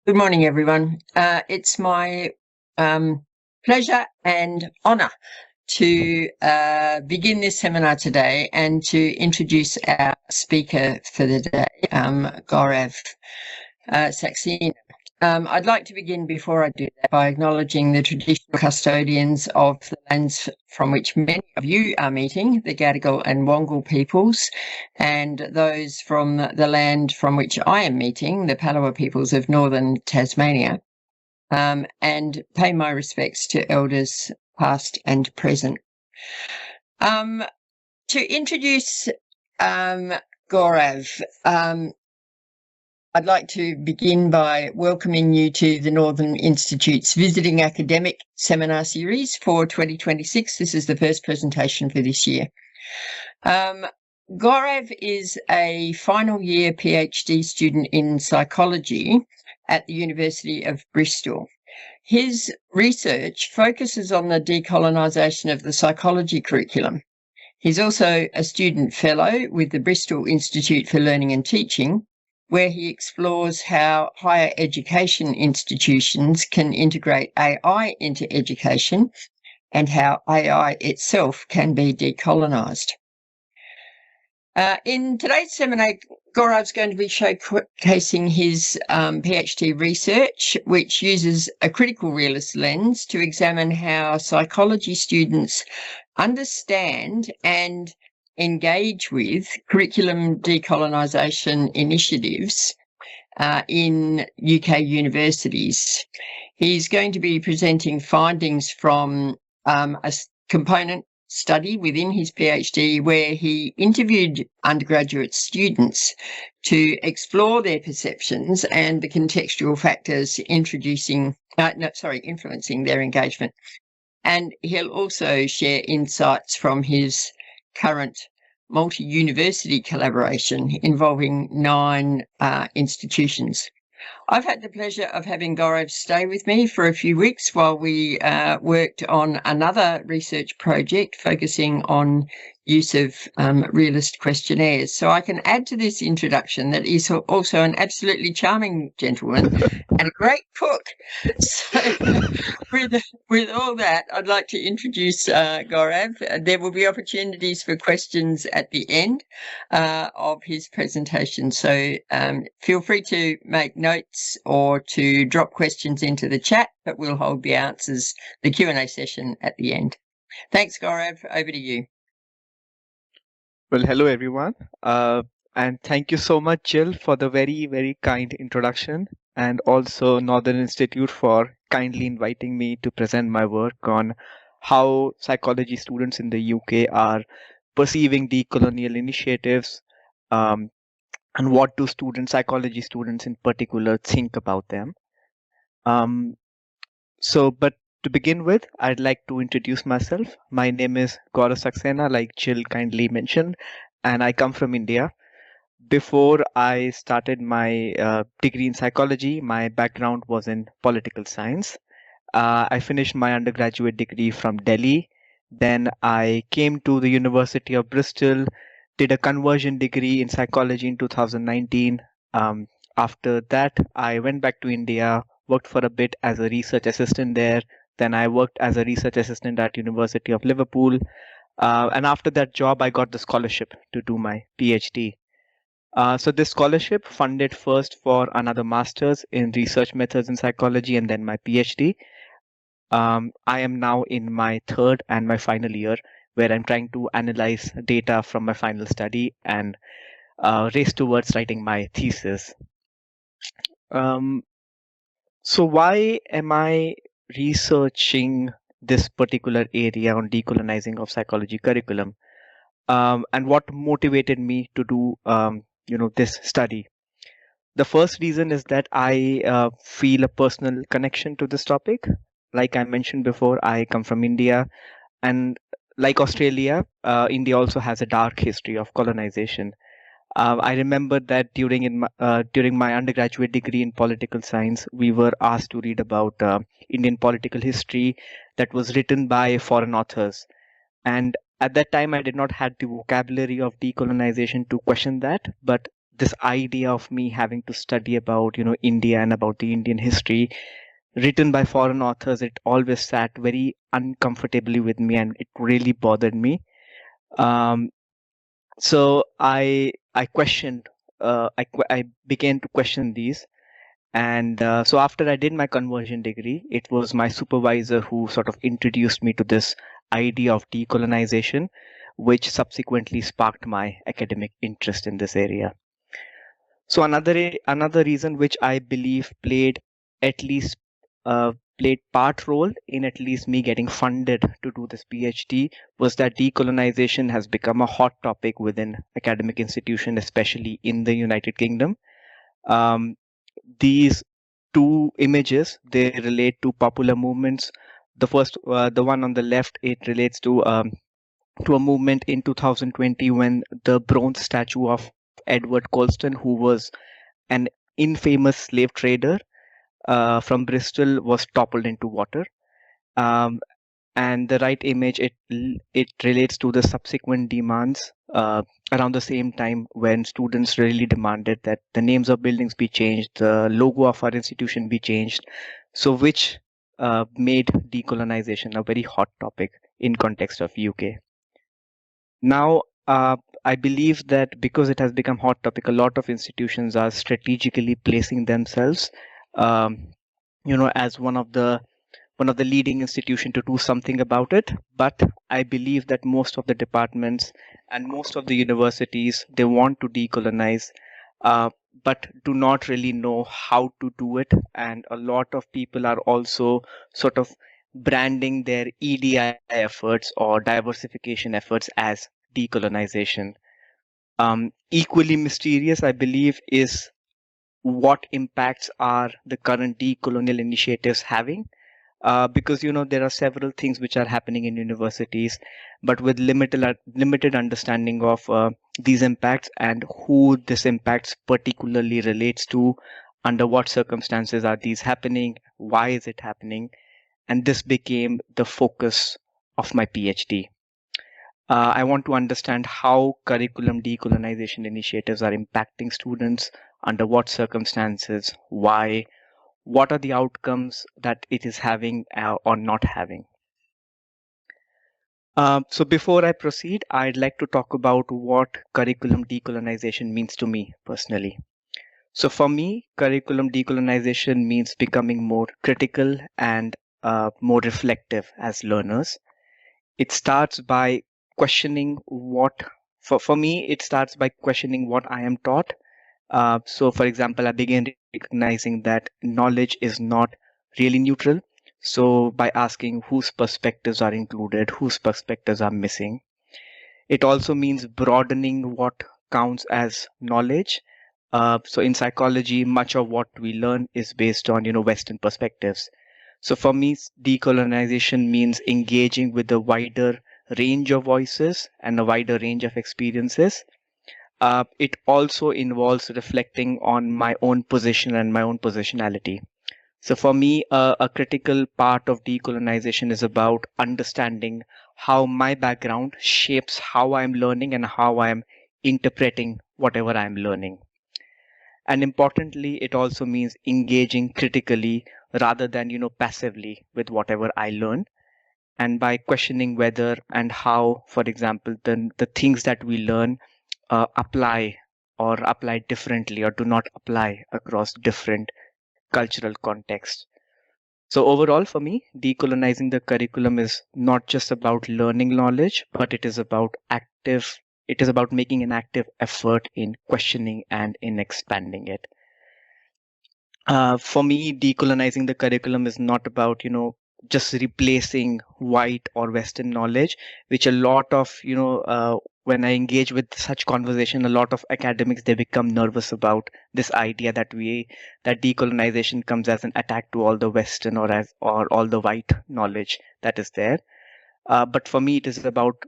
Good morning, everyone. It's my pleasure and honour to begin this seminar today and to introduce our speaker for the day, Guarav Saxena. I'd like to begin, before I do that, by acknowledging the traditional custodians of the lands from which many of you are meeting, the Gadigal and Wongal peoples, and those from the land from which I am meeting, the Palawa peoples of northern Tasmania, and pay my respects to elders past and present. To introduce Gaurav, I'd like to begin by welcoming you to the Northern Institute's Visiting Academic Seminar Series for 2026. This is the first presentation for this year. Gaurav is a final year PhD student in psychology at the University of Bristol. His research focuses on the decolonisation of the psychology curriculum. He's also a student fellow with the Bristol Institute for Learning and Teaching, where he explores how higher education institutions can integrate AI into education and how AI itself can be decolonised. In today's seminar, Gaurav's going to be showcasing his PhD research, which uses a critical realist lens to examine how psychology students understand and engage with curriculum decolonisation initiatives in UK universities. He's going to be presenting findings from a component study within his PhD where he interviewed undergraduate students to explore their perceptions and the contextual factors influencing their engagement. And he'll also share insights from his current multi-university collaboration involving 9 institutions. I've had the pleasure of having Gaurav stay with me for a few weeks while we worked on another research project focusing on use of realist questionnaires. So I can add to this introduction that he's also an absolutely charming gentleman and a great cook. So with all that, I'd like to introduce Gaurav. There will be opportunities for questions at the end of his presentation. So feel free to make notes or to drop questions into the chat, but we'll hold the Q&A session at the end. Thanks, Gaurav. Over to you. Well, hello everyone, and thank you so much, Jill, for the very, very kind introduction, and also Northern Institute for kindly inviting me to present my work on how psychology students in the UK are perceiving decolonial initiatives, and what do psychology students in particular think about them. But to begin with, I'd like to introduce myself. My name is Gaurav Saxena, like Jill kindly mentioned, and I come from India. Before I started my degree in psychology, my background was in political science. I finished my undergraduate degree from Delhi. Then I came to the University of Bristol, did a conversion degree in psychology in 2019. After that, I went back to India, worked for a bit as a research assistant there. Then I worked as a research assistant at University of Liverpool. And after that job, I got the scholarship to do my PhD. So this scholarship funded first for another master's in research methods in psychology and then my PhD. I am now in my third and my final year where I'm trying to analyze data from my final study and race towards writing my thesis. So why am I researching this particular area on decolonizing of psychology curriculum? And what motivated me to do this study? The first reason is that I feel a personal connection to this topic. Like I mentioned before, I come from India, and like Australia, India also has a dark history of colonization. I remember that during my undergraduate degree in political science, we were asked to read about Indian political history that was written by foreign authors. And at that time, I did not have the vocabulary of decolonization to question that, but this idea of me having to study about, India and about the Indian history written by foreign authors, it always sat very uncomfortably with me, and it really bothered me. Um, so I questioned, I began to question these. And so after I did my conversion degree, it was my supervisor who sort of introduced me to this idea of decolonization, which subsequently sparked my academic interest in this area. So another reason which I believe at least played part role in at least me getting funded to do this PhD was that decolonization has become a hot topic within academic institutions, especially in the United Kingdom. Um, these two images, they relate to popular movements. The first, the one on the left, it relates to a movement in 2020 when the bronze statue of Edward Colston, who was an infamous slave trader from Bristol, was toppled into water. Um, and the right image, it relates to the subsequent demands around the same time when students really demanded that the names of buildings be changed, the logo of our institution be changed, so which made decolonization a very hot topic in context of UK. Now, I believe that because it has become hot topic, a lot of institutions are strategically placing themselves, um, as one of the leading institution to do something about it. But I believe that most of the departments and most of the universities, they want to decolonize, uh, but do not really know how to do it. And a lot of people are also sort of branding their EDI efforts or diversification efforts as decolonization. Equally mysterious, I believe, is what impacts are the current decolonial initiatives having, because there are several things which are happening in universities, but with limited understanding of these impacts and who this impacts particularly relates to, under what circumstances are these happening, why is it happening, and this became the focus of my PhD. I want to understand how curriculum decolonization initiatives are impacting students, under what circumstances, why, what are the outcomes that it is having or not having. So before I proceed, I'd like to talk about what curriculum decolonization means to me personally. So for me, curriculum decolonization means becoming more critical and more reflective as learners. It starts by questioning for me, it starts by questioning what I am taught. So, for example, I began recognizing that knowledge is not really neutral. So, by asking whose perspectives are included, whose perspectives are missing, it also means broadening what counts as knowledge. So, in psychology, much of what we learn is based on Western perspectives. So, for me, decolonization means engaging with a wider range of voices and a wider range of experiences. It also involves reflecting on my own position and my own positionality. So for me, a critical part of decolonization is about understanding how my background shapes how I'm learning and how I'm interpreting whatever I'm learning. And importantly, it also means engaging critically rather than, passively with whatever I learn. And by questioning whether and how, for example, the things that we learn apply or apply differently or do not apply across different cultural contexts. So overall, for me, decolonizing the curriculum is not just about learning knowledge, but it is about making an active effort in questioning and in expanding it. For me, decolonizing the curriculum is not about, just replacing white or Western knowledge, which a lot of, when I engage with such conversation, a lot of academics, they become nervous about this idea that decolonization comes as an attack to all the Western or all the white knowledge that is there. But for me, it is about,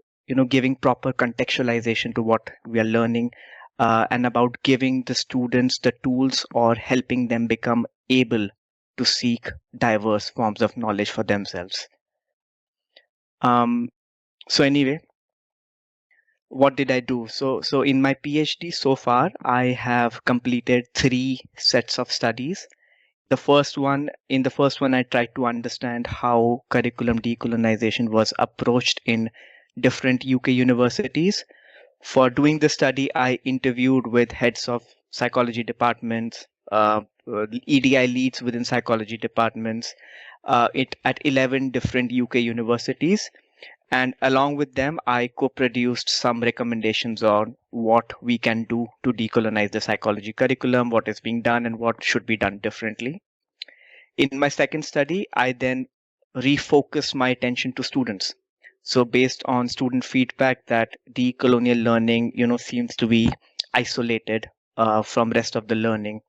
giving proper contextualization to what we are learning, and about giving the students the tools or helping them become able to seek diverse forms of knowledge for themselves. Um, so anyway, what did I do? So in my PhD so far, I have completed 3 sets of studies. In the first one, I tried to understand how curriculum decolonization was approached in different UK universities. For doing the study, I interviewed with heads of psychology departments, EDI leads within psychology departments, at 11 different UK universities. And along with them, I co-produced some recommendations on what we can do to decolonize the psychology curriculum, what is being done, and what should be done differently. In my second study, I then refocused my attention to students. So based on student feedback that decolonial learning, seems to be isolated from rest of the learning.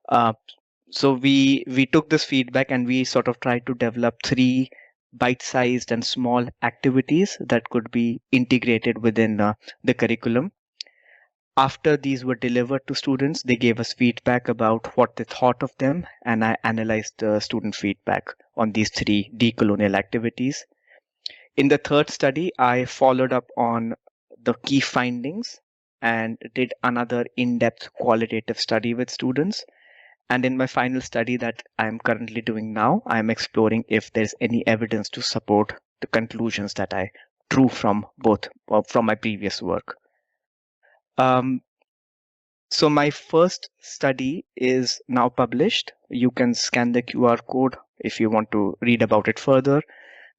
Uh, so we took this feedback and we sort of tried to develop 3 bite-sized and small activities that could be integrated within the curriculum. After these were delivered to students, they gave us feedback about what they thought of them, and I analyzed the student feedback on these 3 decolonial activities. In the third study, I followed up on the key findings and did another in-depth qualitative study with students. And in my final study that I'm currently doing now, I'm exploring if there's any evidence to support the conclusions that I drew from from my previous work. So my first study is now published. You can scan the QR code if you want to read about it further.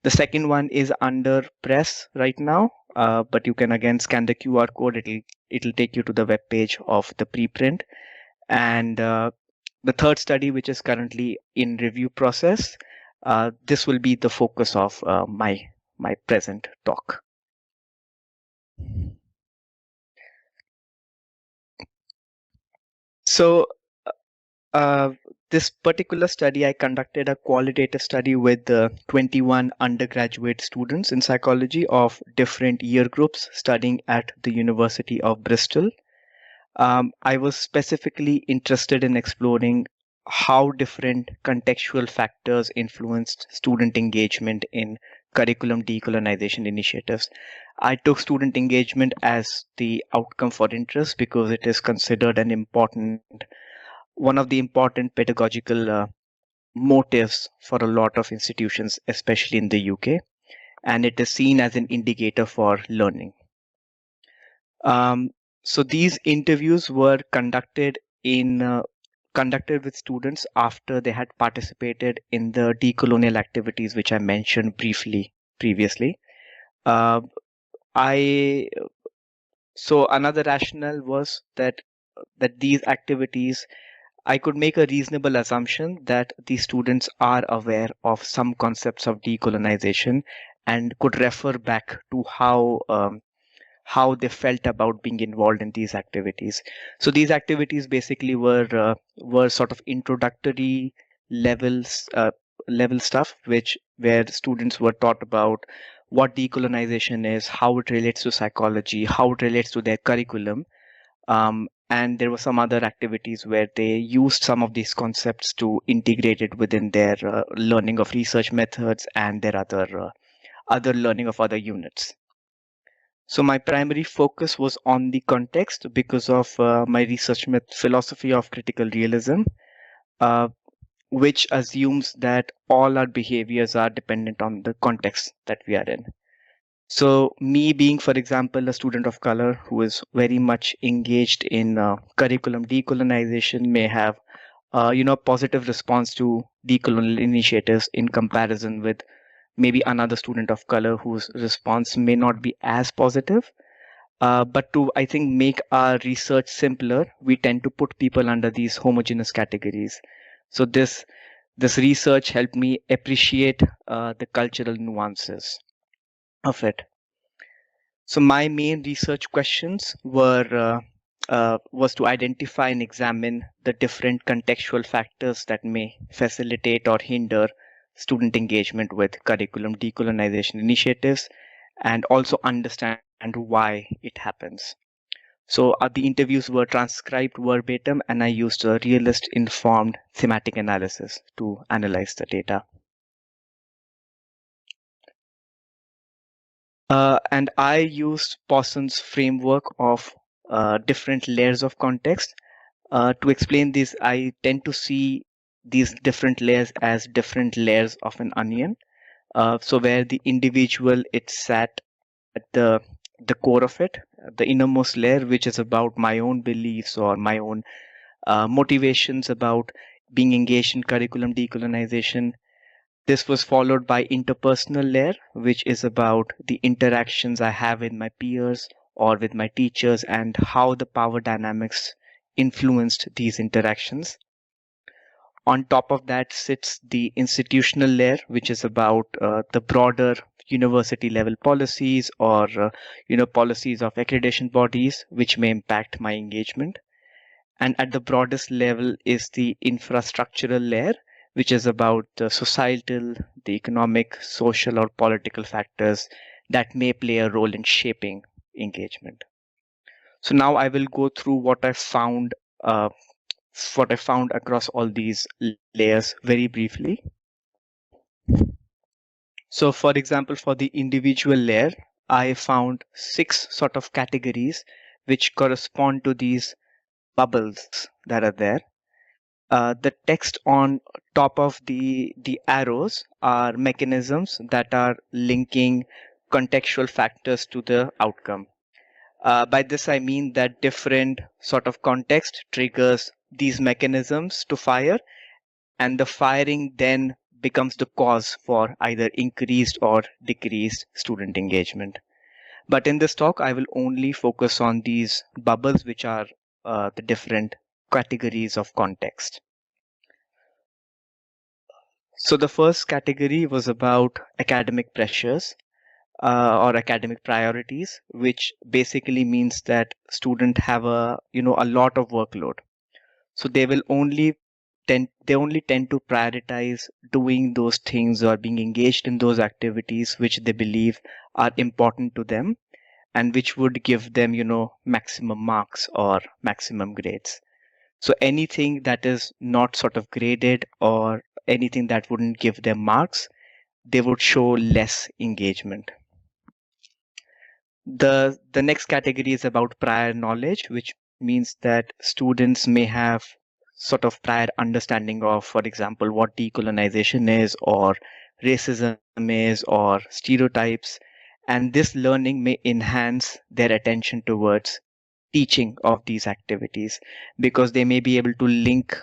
The second one is under press right now, but you can again scan the QR code. It'll take you to the web page of the preprint. And the third study, which is currently in review process, this will be the focus of my present talk. So this particular study, I conducted a qualitative study with 21 undergraduate students in psychology of different year groups studying at the University of Bristol. I was specifically interested in exploring how different contextual factors influenced student engagement in curriculum decolonization initiatives. I took student engagement as the outcome for interest because it is considered one of the important pedagogical motives for a lot of institutions, especially in the UK, and it is seen as an indicator for learning. So these interviews were conducted with students after they had participated in the decolonial activities, which I mentioned briefly previously. So another rationale was that these activities, I could make a reasonable assumption that the students are aware of some concepts of decolonization and could refer back to how they felt about being involved in these activities. So these activities basically were sort of introductory level stuff, where students were taught about what decolonization is, how it relates to psychology, how it relates to their curriculum. And there were some other activities where they used some of these concepts to integrate it within their learning of research methods and their other learning of other units. So my primary focus was on the context because of my research philosophy of critical realism, uh, which assumes that all our behaviors are dependent on the context that we are in. So me being, for example, a student of color who is very much engaged in curriculum decolonization may have, positive response to decolonial initiatives in comparison with maybe another student of color whose response may not be as positive. But to, I think, make our research simpler, we tend to put people under these homogeneous categories. So this research helped me appreciate the cultural nuances of it. So my main research questions was to identify and examine the different contextual factors that may facilitate or hinder student engagement with curriculum decolonization initiatives, and also understand why it happens. So the interviews were transcribed verbatim, and I used a realist informed thematic analysis to analyze the data. And I used Poisson's framework of different layers of context. To explain this, I tend to see these different layers as different layers of an onion. So where the individual it sat at the core of it, the innermost layer, which is about my own beliefs or my own motivations about being engaged in curriculum decolonization. This was followed by interpersonal layer, which is about the interactions I have with my peers or with my teachers and how the power dynamics influenced these interactions. On top of that sits the institutional layer, which is about the broader university level policies or policies of accreditation bodies, which may impact my engagement. And at the broadest level is the infrastructural layer, which is about the societal, the economic, social, or political factors that may play a role in shaping engagement. So now I will go through uh, what I found across all these layers very briefly. So, for example, for the individual layer, I found 6 sort of categories which correspond to these bubbles that are there. The text on top of the arrows are mechanisms that are linking contextual factors to the outcome. By this I mean that different sort of context triggers these mechanisms to fire, and the firing then becomes the cause for either increased or decreased student engagement. But in this talk, I will only focus on these bubbles, which are the different categories of context. So the first category was about academic pressures or academic priorities, which basically means that students have a lot of workload. So they only tend to prioritize doing those things or being engaged in those activities which they believe are important to them and which would give them maximum marks or maximum grades. So anything that is not sort of graded or anything that wouldn't give them marks, they would show less engagement. The next category is about prior knowledge, which means that students may have sort of prior understanding of, for example, what decolonization is or racism is or stereotypes, and this learning may enhance their attention towards teaching of these activities because they may be able to link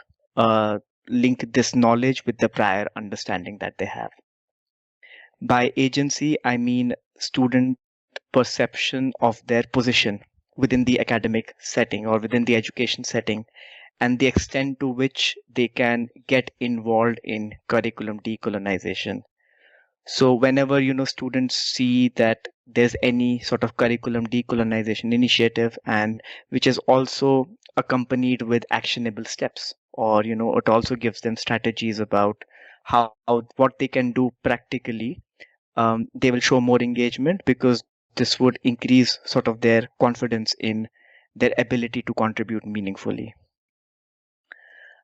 this knowledge with the prior understanding that they have. By agency, I mean student perception of their position within the academic setting or within the education setting and the extent to which they can get involved in curriculum decolonization. So whenever students see that there's any sort of curriculum decolonization initiative and which is also accompanied with actionable steps, or it also gives them strategies about how what they can do practically, they will show more engagement because this would increase sort of their confidence in their ability to contribute meaningfully.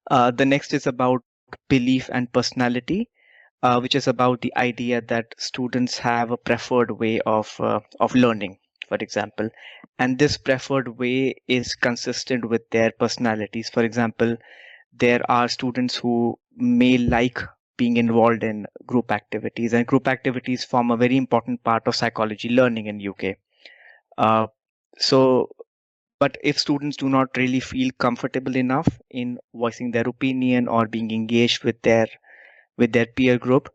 The next is about belief and personality, which is about the idea that students have a preferred way of learning, for example, and this preferred way is consistent with their personalities. For example, there are students who may like being involved in group activities, and group activities form a very important part of psychology learning in UK. Uh, so but if students do not really feel comfortable enough in voicing their opinion or being engaged with their peer group,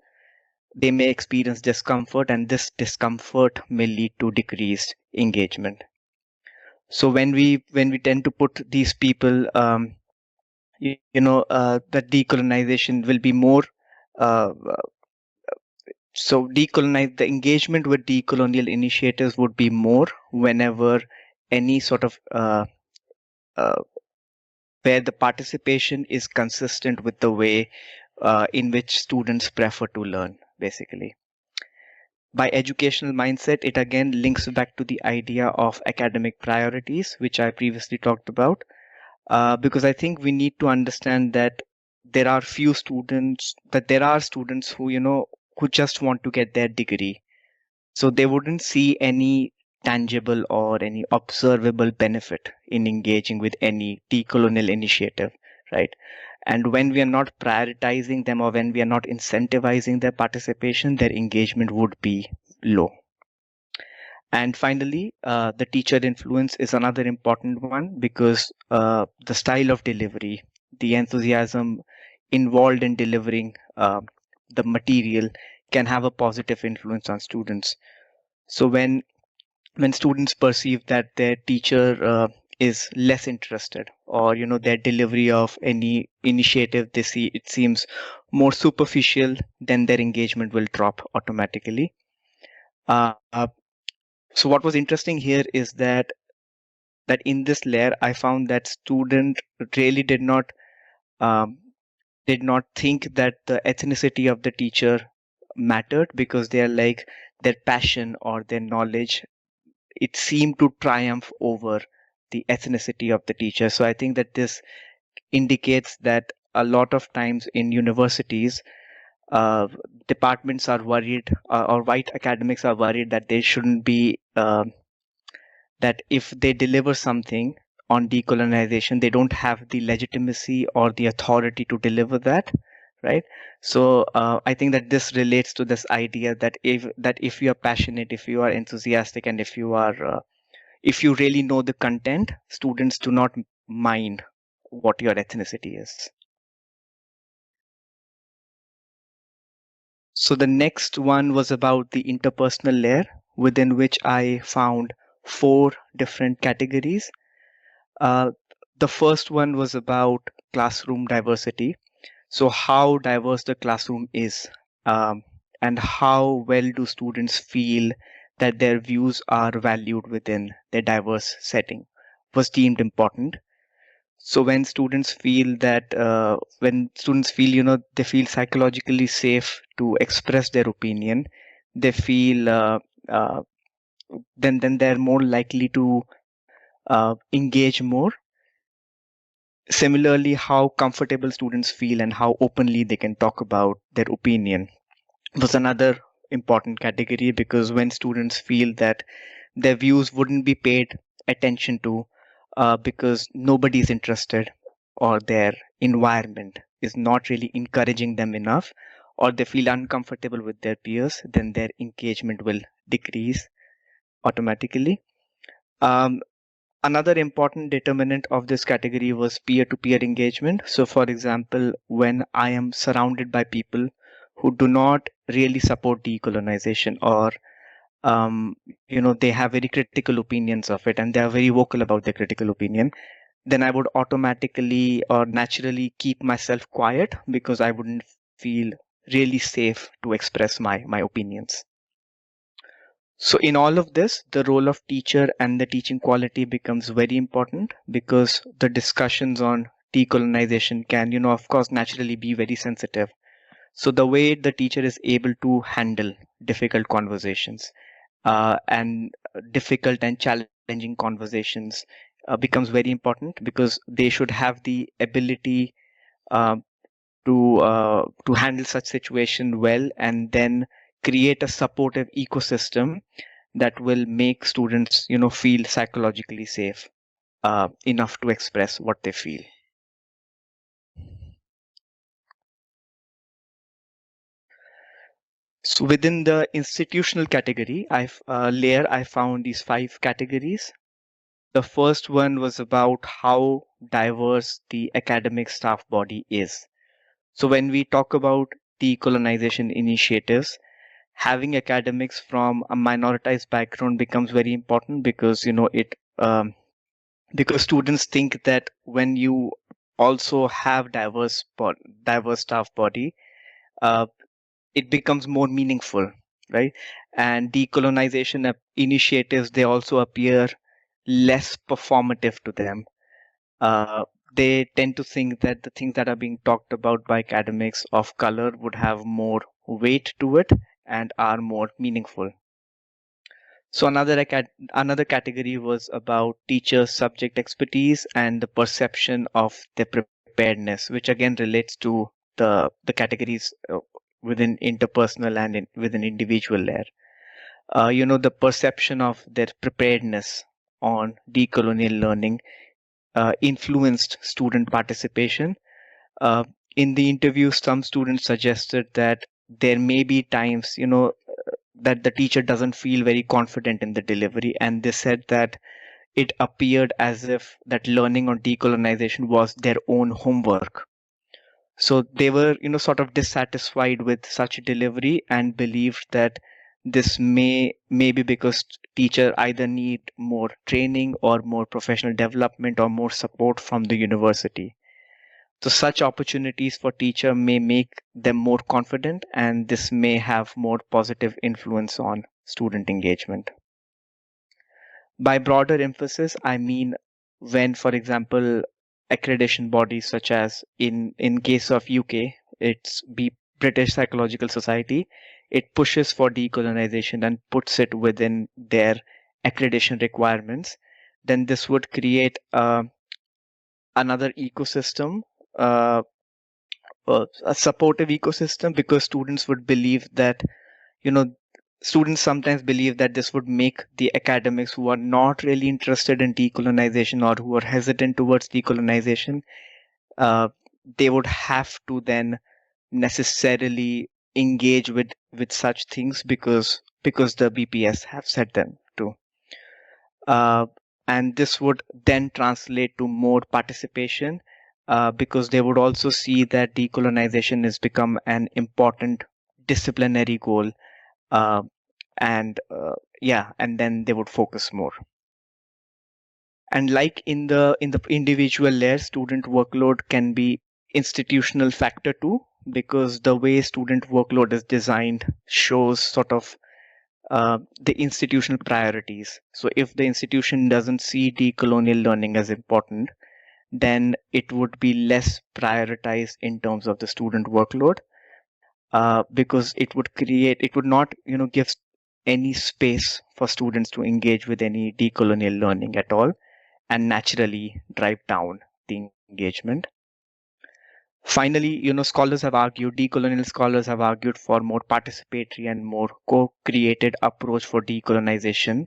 they may experience discomfort, and this discomfort may lead to decreased engagement. So when we tend to put these people, that decolonization will be more. Uh, so the engagement with decolonial initiatives would be more whenever any sort of uh, where the participation is consistent with the way in which students prefer to learn, basically. By educational mindset, it again links back to the idea of academic priorities, which I previously talked about, because I think we need to understand that there are students who, who just want to get their degree. So they wouldn't see any tangible or any observable benefit in engaging with any decolonial initiative, right? And when we are not prioritizing them or when we are not incentivizing their participation, their engagement would be low. And finally, the teacher influence is another important one because the style of delivery, the enthusiasm involved in delivering the material can have a positive influence on students. So when students perceive that their teacher is less interested, or their delivery of any initiative they see it seems more superficial, then their engagement will drop automatically. Uh, uh, so what was interesting here is that in this layer I found that student really um, did not think that the ethnicity of the teacher mattered, because they are like their passion or their knowledge, it seemed to triumph over the ethnicity of the teacher. So I think that this indicates that a lot of times in universities, uh, departments are worried, or white academics are worried that they shouldn't be that if they deliver something on decolonization, they don't have the legitimacy or the authority to deliver that, right? So I think that this relates to this idea that if you are passionate, if you are enthusiastic, and if you really know the content, students do not mind what your ethnicity is. So the next one was about the interpersonal layer, within which I found four different categories. Uh, the first one was about classroom diversity. So how diverse the classroom is, um, and how well do students feel that their views are valued within their diverse setting was deemed important. So when students feel, they feel psychologically safe to express their opinion, they feel uh, then they're more likely to engage more. Similarly, how comfortable students feel and how openly they can talk about their opinion was another important category, because when students feel that their views wouldn't be paid attention to, because nobody is interested, or their environment is not really encouraging them enough, or they feel uncomfortable with their peers, then their engagement will decrease automatically. Um, Another important determinant of this category was peer to peer engagement. So, for example, when I am surrounded by people who do not really support decolonization, or they have very critical opinions of it and they are very vocal about their critical opinion, then I would automatically or naturally keep myself quiet, because I wouldn't feel really safe to express my opinions. So in all of this, the role of teacher and the teaching quality becomes very important, because the discussions on decolonization can, of course, naturally be very sensitive. So the way the teacher is able to handle difficult conversations, and difficult and challenging conversations becomes very important, because they should have the ability uh, to handle such situation well, and then create a supportive ecosystem that will make students feel psychologically safe enough to express what they feel. So within the institutional category, I found these five categories. The first one was about how diverse the academic staff body is. So when we talk about decolonization initiatives, having academics from a minoritized background becomes very important, because because students think that when you also have diverse staff body, uh, it becomes more meaningful, right? And decolonization initiatives, they also appear less performative to them. uh, they tend to think that the things that are being talked about by academics of color would have more weight to it and are more meaningful. So another category was about teachers' subject expertise and the perception of their preparedness, which again relates to the categories within interpersonal and within individual layer. the perception of their preparedness on decolonial learning influenced student participation. Uh, in the interview, some students suggested that there may be times, that the teacher doesn't feel very confident in the delivery, and they said that it appeared as if that learning on decolonization was their own homework. So they were, sort of dissatisfied with such delivery and believed that this may be because teacher either need more training or more professional development or more support from the university. So such opportunities for teacher may make them more confident, and this may have more positive influence on student engagement. By broader emphasis, I mean when, for example, accreditation bodies such as in case of UK, it's the British Psychological Society, it pushes for decolonization and puts it within their accreditation requirements, then this would create another ecosystem, uh, a supportive ecosystem, because students would believe that, you know, students sometimes believe that this would make the academics who are not really interested in decolonization or who are hesitant towards decolonization, uh, they would have to then necessarily engage with such things because the BPS have said them to. Uh, and this would then translate to more participation, because they would also see that decolonization has become an important disciplinary goal, uh, and yeah, and then they would focus more. And like in the individual layer, student workload can be institutional factor too, because the way student workload is designed shows sort of the institutional priorities. So if the institution doesn't see decolonial learning as important, then it would be less prioritized in terms of the student workload, because it would not, give any space for students to engage with any decolonial learning at all, and naturally drive down the engagement. Finally, decolonial scholars have argued for more participatory and more co-created approach for decolonization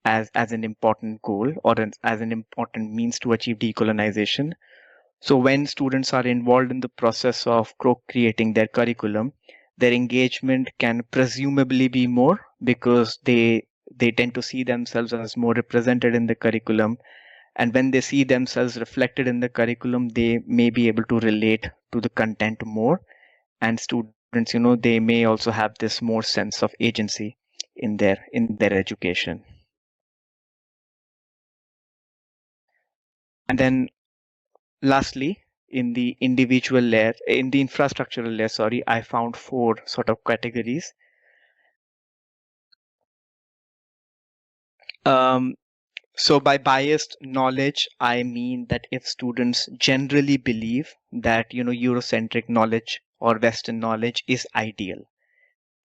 as an important goal, or as an important means to achieve decolonization. So when students are involved in the process of co-creating their curriculum, their engagement can presumably be more, because they tend to see themselves as more represented in the curriculum, and when they see themselves reflected in the curriculum, they may be able to relate to the content more, and students, they may also have this more sense of agency in their education. And then lastly, in the infrastructural layer, sorry, I found 4 sort of categories. Um, so by biased knowledge, I mean that if students generally believe that, Eurocentric knowledge or Western knowledge is ideal,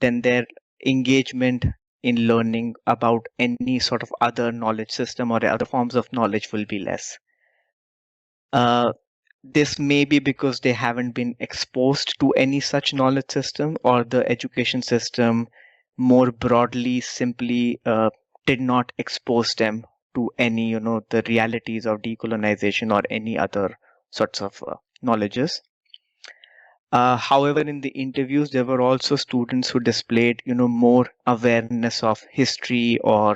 then their engagement in learning about any sort of other knowledge system or other forms of knowledge will be less. Uh, this may be because they haven't been exposed to any such knowledge system, or the education system more broadly simply did not expose them to any, the realities of decolonization or any other sorts of knowledges. However, in the interviews, there were also students who displayed, more awareness of history or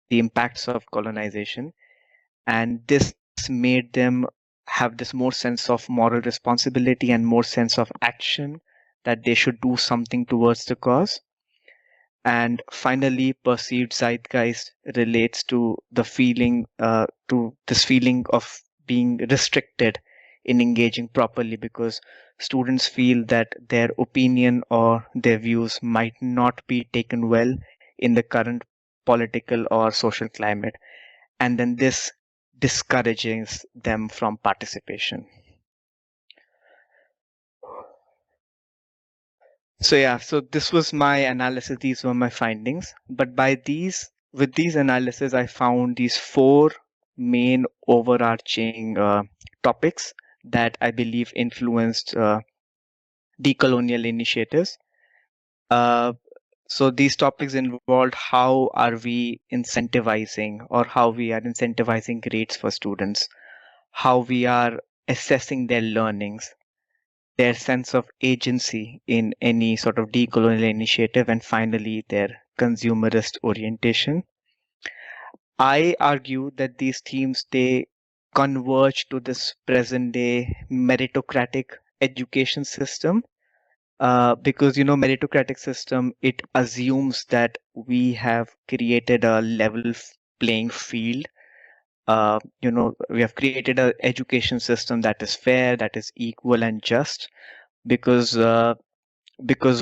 the impacts of colonization, and this made them have this more sense of moral responsibility and more sense of action, that they should do something towards the cause. And finally, perceived zeitgeist relates to this feeling of being restricted in engaging properly, because students feel that their opinion or their views might not be taken well in the current political or social climate, and then this discourages them from participation. So yeah, so this was my analysis. These were my findings. But with these analysis, I found these 4 main overarching topics that I believe influenced decolonial initiatives. Uh, So these topics involved how are we incentivizing or how we are incentivizing grades for students, how we are assessing their learnings, their sense of agency in any sort of decolonial initiative, and finally their consumerist orientation. I argue that these themes they converge to this present day meritocratic education system, because meritocratic system, it assumes that we have created a level playing field. We have created an education system that is fair, that is equal and just, because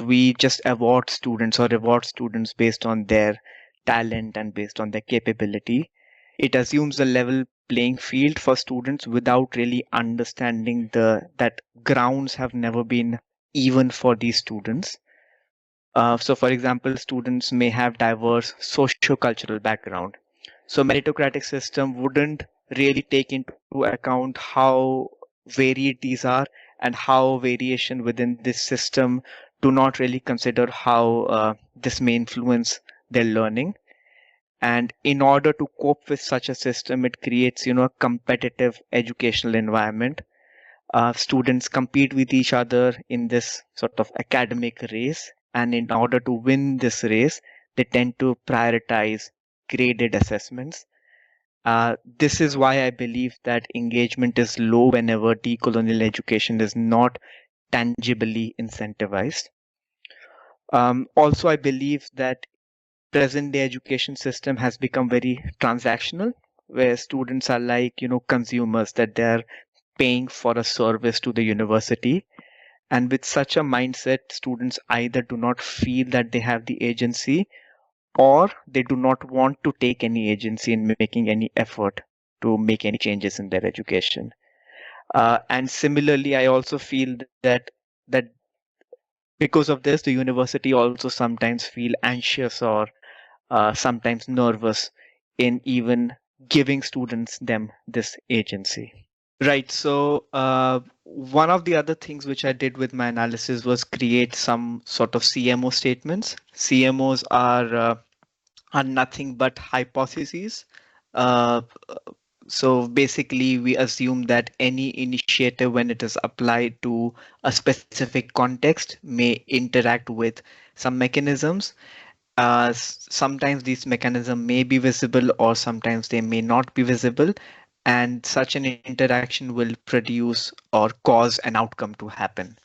we just award students or reward students based on their talent and based on their capability. It assumes a level playing field for students without really understanding that grounds have never been even for these students. So, for example, students may have diverse socio-cultural background. So, meritocratic system wouldn't really take into account how varied these are and how variation within this system do not really consider how this may influence their learning. And in order to cope with such a system, it creates, a competitive educational environment. Students compete with each other in this sort of academic race, and in order to win this race, they tend to prioritize graded assessments. This is why I believe that engagement is low whenever decolonial education is not tangibly incentivized. Also, I believe that present day education system has become very transactional, where students are like, consumers, that they're paying for a service to the university. And with such a mindset, students either do not feel that they have the agency, or they do not want to take any agency in making any effort to make any changes in their education. And similarly, I also feel that because of this, the university also sometimes feel anxious or sometimes nervous in even giving students them this agency. Right. So one of the other things which I did with my analysis was create some sort of CMO statements. CMOs are nothing but hypotheses. Uh, so basically, we assume that any initiative, when it is applied to a specific context, may interact with some mechanisms. Sometimes these mechanisms may be visible or sometimes they may not be visible, and such an interaction will produce or cause an outcome to happen.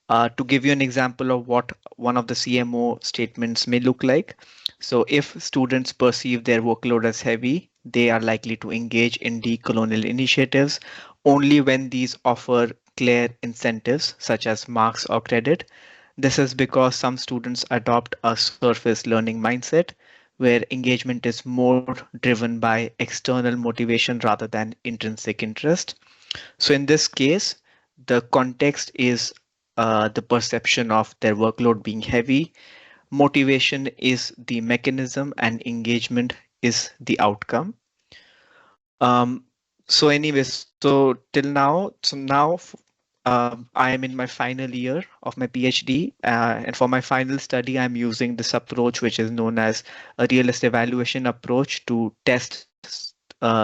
To give you an example of what one of the CMO statements may look like. So if students perceive their workload as heavy, they are likely to engage in decolonial initiatives only when these offer clear incentives such as marks or credit. This is because some students adopt a surface learning mindset where engagement is more driven by external motivation rather than intrinsic interest. So in this case, the context is the perception of their workload being heavy, motivation is the mechanism, and engagement is the outcome. Um, so anyways, so till now, I am in my final year of my PhD, and for my final study, I'm using this approach, which is known as a realist evaluation approach, to test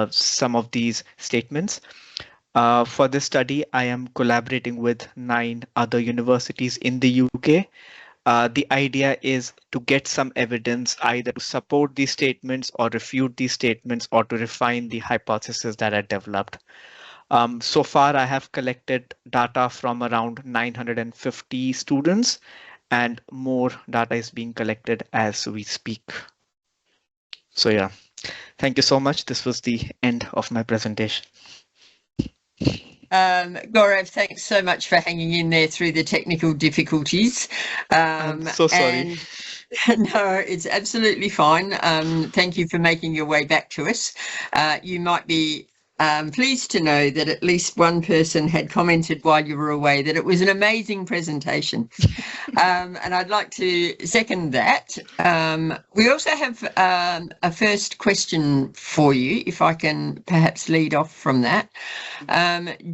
some of these statements. For this study, I am collaborating with 9 other universities in the UK. The idea is to get some evidence either to support these statements or refute these statements or to refine the hypothesis that I developed. So far, I have collected data from around 950 students, and more data is being collected as we speak. So yeah, thank you so much. This was the end of my presentation. Gaurav, thanks so much for hanging in there through the technical difficulties. I'm so sorry. No, it's absolutely fine. Thank you for making your way back to us. You might be pleased to know that at least one person had commented while you were away that it was an amazing presentation. And I'd like to second that. We also have a first question for you, if I can perhaps lead off from that.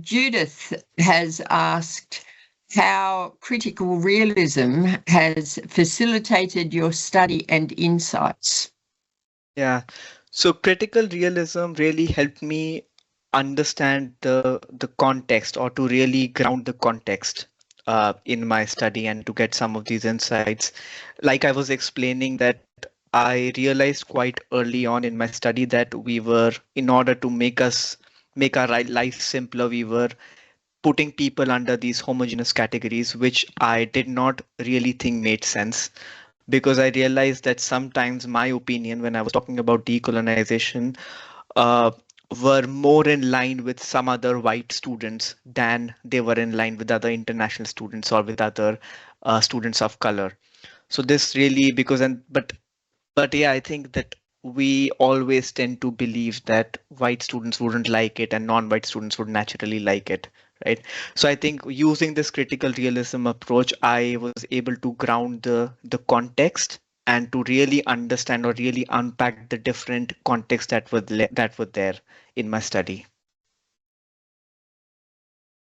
Judith has asked, how critical realism has facilitated your study and insights. Yeah. So critical realism really helped me understand the context, or to really ground the context in my study and to get some of these insights. Like I was explaining, that I realized quite early on in my study that we were, in order to make our life simpler, we were putting people under these homogeneous categories, which I did not really think made sense, because I realized that sometimes my opinion when I was talking about decolonization uh, were more in line with some other white students than they were in line with other international students or with other students of color. So this really, because and but yeah, I think that we always tend to believe that white students wouldn't like it and non-white students would naturally like it, right? So I think using this critical realism approach, I was able to ground the context and to really understand or really unpack the different contexts that were there in my study.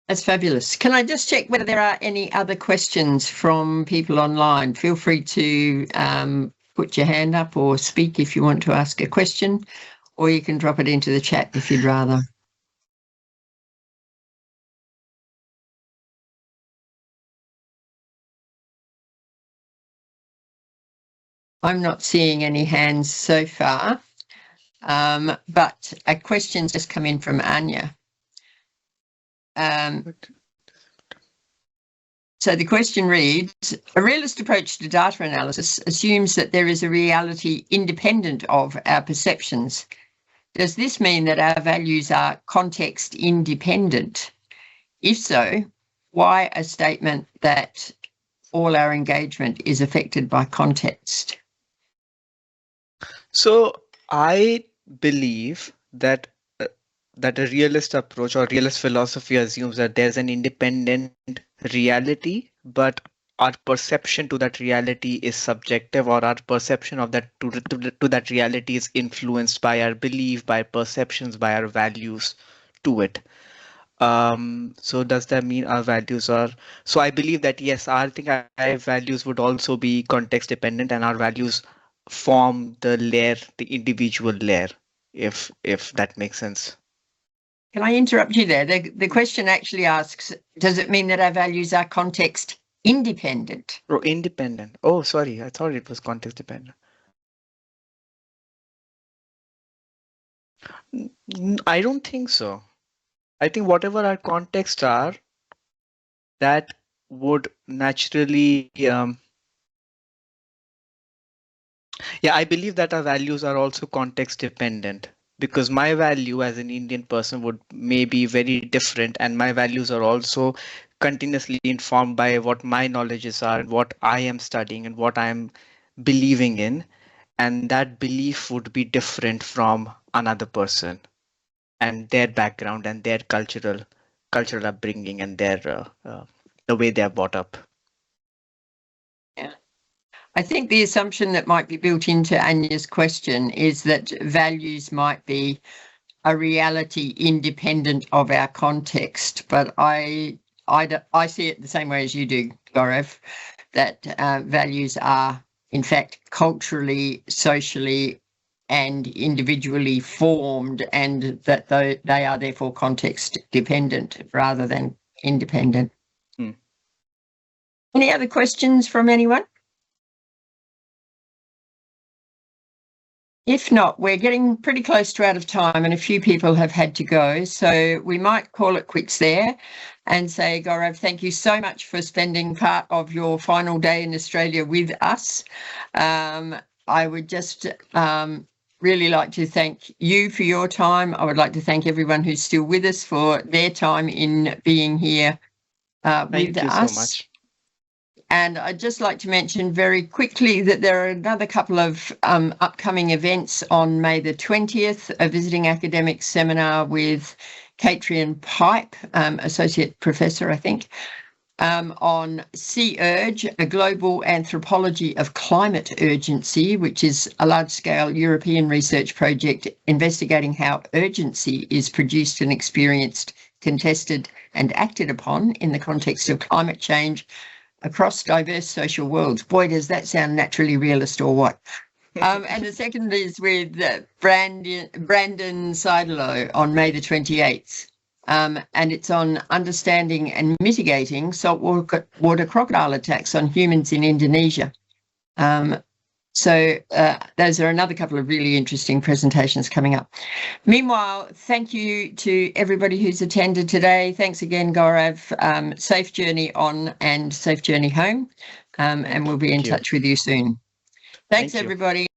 That's fabulous. Can I just check whether there are any other questions from people online? Feel free to put your hand up or speak if you want to ask a question, or you can drop it into the chat if you'd rather. I'm not seeing any hands so far, but a question's just come in from Anya. So the question reads, a realist approach to data analysis assumes that there is a reality independent of our perceptions. Does this mean that our values are context independent? If so, why a statement that all our engagement is affected by context? So I believe that that a realist approach or realist philosophy assumes that there's an independent reality, but our perception to that reality is subjective, or our perception of that to that reality is influenced by our belief, by perceptions, by our values to it. So does that mean our values are, so I believe that yes, I think our values would also be context dependent, and our values form the layer, the individual layer, if that makes sense. Can I interrupt you there? The question actually asks, does it mean that our values are context independent? Oh, independent. Oh, sorry, I thought it was context dependent. I don't think so. I think whatever our contexts are, that would naturally yeah, I believe that our values are also context dependent, because my value as an Indian person would may be very different, and my values are also continuously informed by what my knowledges are, what I am studying, and what I am believing in, and that belief would be different from another person and their background and their cultural upbringing and their the way they are brought up. Yeah. I think the assumption that might be built into Anya's question is that values might be a reality independent of our context, but I see it the same way as you do, Gaurav, that values are in fact culturally, socially, and individually formed, and that they are therefore context dependent rather than independent. Any other questions from anyone? If not, we're getting pretty close to out of time, and a few people have had to go. So we might call it quits there and say, Gaurav, thank you so much for spending part of your final day in Australia with us. I would just really like to thank you for your time. I would like to thank everyone who's still with us for their time in being here with Thank you us. so much. And I'd just like to mention very quickly that there are another couple of upcoming events on May the 20th, a visiting academic seminar with Catrian Pipe, Associate Professor, I think, on Sea Urge, a global anthropology of climate urgency, which is a large-scale European research project investigating how urgency is produced and experienced contested and acted upon in the context of climate change across diverse social worlds. Boy, does that sound naturally realist or what? And the second is with Brandon Seidelo on May the 28th. And it's on understanding and mitigating saltwater crocodile attacks on humans in Indonesia. So those are another couple of really interesting presentations coming up. Meanwhile, thank you to everybody who's attended today. Thanks again, Gaurav. Safe journey on and safe journey home. And we'll be in touch with you soon. Thanks, everybody.